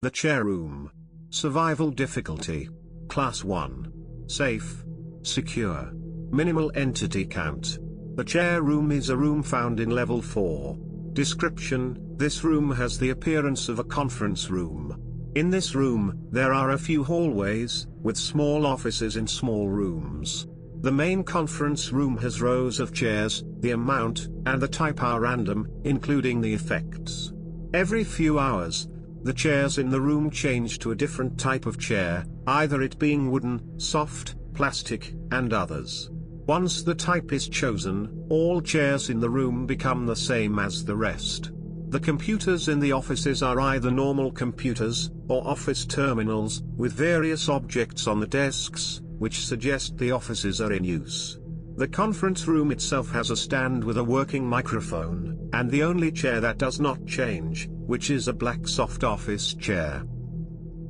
The chair room. Survival difficulty. Class 1. Safe. Secure. Minimal entity count. The chair room is a room found in level 4. Description: this room has the appearance of a conference room. In this room, there are a few hallways, with small offices in small rooms. The main conference room has rows of chairs, the amount, and the type are random, including the effects. Every few hours, the chairs in the room change to a different type of chair, either it being wooden, soft, plastic, and others. Once the type is chosen, all chairs in the room become the same as the rest. The computers in the offices are either normal computers, or office terminals, with various objects on the desks, which suggest the offices are in use. The conference room itself has a stand with a working microphone, and the only chair that does not change, which is a black soft office chair.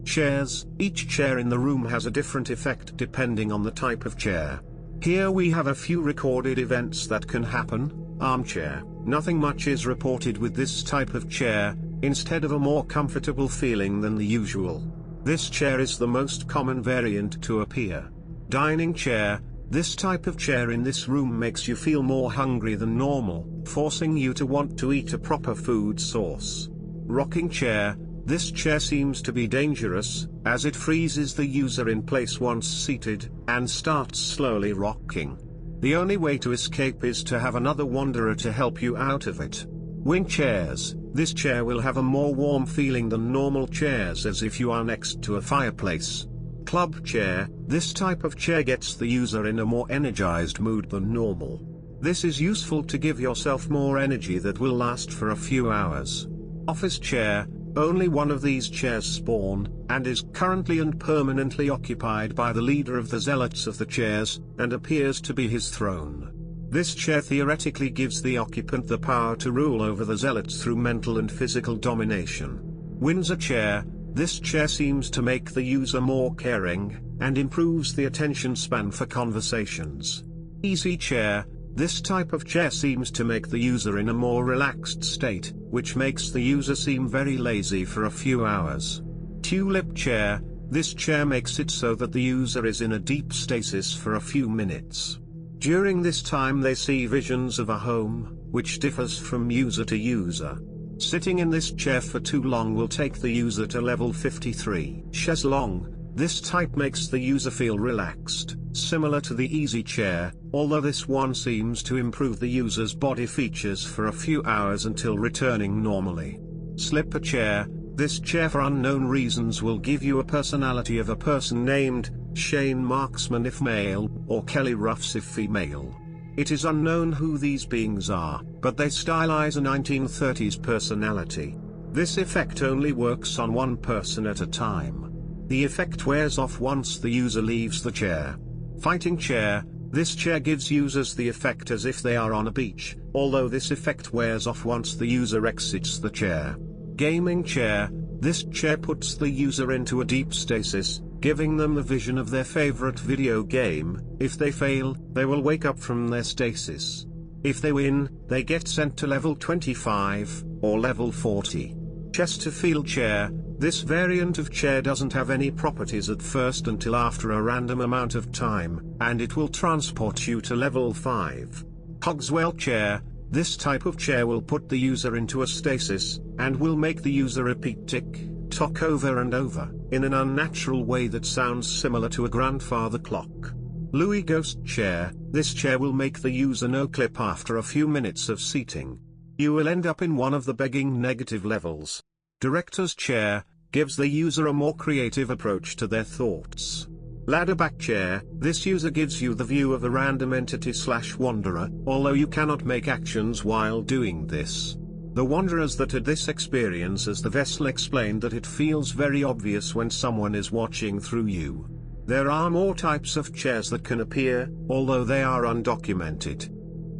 Chairs. Each chair in the room has a different effect depending on the type of chair. Here we have a few recorded events that can happen. Armchair. Nothing much is reported with this type of chair, instead of a more comfortable feeling than the usual. This chair is the most common variant to appear. Dining chair. This type of chair in this room makes you feel more hungry than normal, forcing you to want to eat a proper food source. Rocking chair. This chair seems to be dangerous, as it freezes the user in place once seated, and starts slowly rocking. The only way to escape is to have another wanderer to help you out of it. Wing chairs. This chair will have a more warm feeling than normal chairs, as if you are next to a fireplace. Club chair. This type of chair gets the user in a more energized mood than normal. This is useful to give yourself more energy that will last for a few hours. Office chair. Only one of these chairs spawn, and is currently and permanently occupied by the leader of the Zealots of the Chairs, and appears to be his throne. This chair theoretically gives the occupant the power to rule over the Zealots through mental and physical domination. Windsor chair. This chair seems to make the user more caring, and improves the attention span for conversations. Easy chair. This type of chair seems to make the user in a more relaxed state, which makes the user seem very lazy for a few hours. Tulip chair. This chair makes it so that the user is in a deep stasis for a few minutes. During this time they see visions of a home, which differs from user to user. Sitting in this chair for too long will take the user to level 53. Chaise longue. This type makes the user feel relaxed, similar to the easy chair, although this one seems to improve the user's body features for a few hours until returning normally. Slipper chair. This chair for unknown reasons will give you a personality of a person named Shane Marksman if male, or Kelly Ruffs if female. It is unknown who these beings are, but they stylize a 1930s personality. This effect only works on one person at a time. The effect wears off once the user leaves the chair. Fighting chair. This chair gives users the effect as if they are on a beach, although this effect wears off once the user exits the chair. Gaming chair. This chair puts the user into a deep stasis, giving them the vision of their favorite video game. If they fail, they will wake up from their stasis. If they win, they get sent to level 25, or level 40. Chesterfield chair. This variant of chair doesn't have any properties at first until after a random amount of time, and it will transport you to level 5. Cogswell chair. This type of chair will put the user into a stasis, and will make the user repeat tick-tock over and over, in an unnatural way that sounds similar to a grandfather clock. Louis Ghost chair. This chair will make the user no-clip after a few minutes of seating. You will end up in one of the begging negative levels. Director's chair gives the user a more creative approach to their thoughts. Ladderback chair. This user gives you the view of a random entity/wanderer, although you cannot make actions while doing this. The wanderers that had this experience, as the vessel explained, that it feels very obvious when someone is watching through you. There are more types of chairs that can appear, although they are undocumented.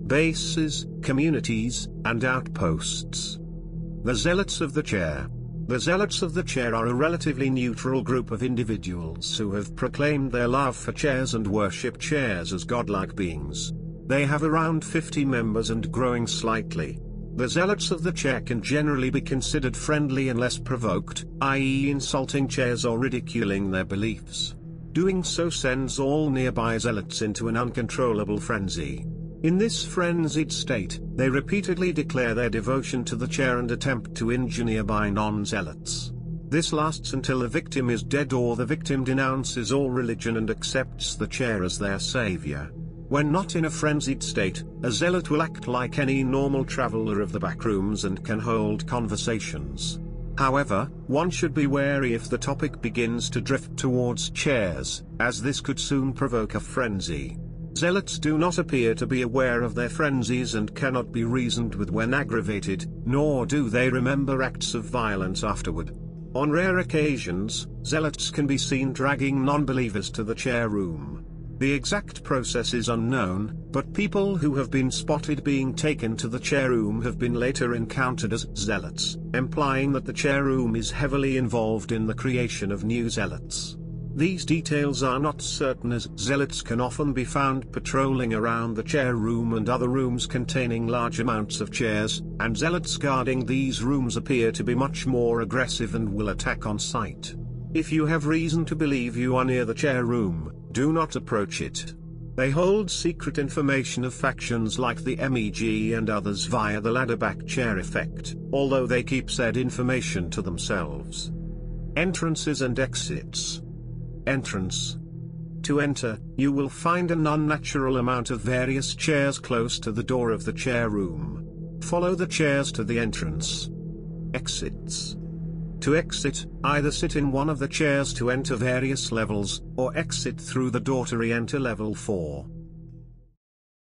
Bases, communities, and outposts. The Zealots of the Chair. The Zealots of the Chair are a relatively neutral group of individuals who have proclaimed their love for chairs and worship chairs as godlike beings. They have around 50 members and growing slightly. The zealots of the chair can generally be considered friendly unless provoked, i.e. insulting chairs or ridiculing their beliefs. Doing so sends all nearby zealots into an uncontrollable frenzy. In this frenzied state, they repeatedly declare their devotion to the chair and attempt to injure nearby non-zealots. This lasts until the victim is dead or the victim denounces all religion and accepts the chair as their savior. When not in a frenzied state, a zealot will act like any normal traveler of the backrooms and can hold conversations. However, one should be wary if the topic begins to drift towards chairs, as this could soon provoke a frenzy. Zealots do not appear to be aware of their frenzies and cannot be reasoned with when aggravated, nor do they remember acts of violence afterward. On rare occasions, zealots can be seen dragging non-believers to the chair room. The exact process is unknown, but people who have been spotted being taken to the chair room have been later encountered as zealots, implying that the chair room is heavily involved in the creation of new zealots. These details are not certain as zealots can often be found patrolling around the chair room and other rooms containing large amounts of chairs, and zealots guarding these rooms appear to be much more aggressive and will attack on sight. If you have reason to believe you are near the chair room, do not approach it. They hold secret information of factions like the MEG and others via the ladderback chair effect, although they keep said information to themselves. Entrances and exits. Entrance. To enter, you will find an unnatural amount of various chairs close to the door of the chair room. Follow the chairs to the entrance. Exits. To exit, either sit in one of the chairs to enter various levels, or exit through the door to re-enter level 4.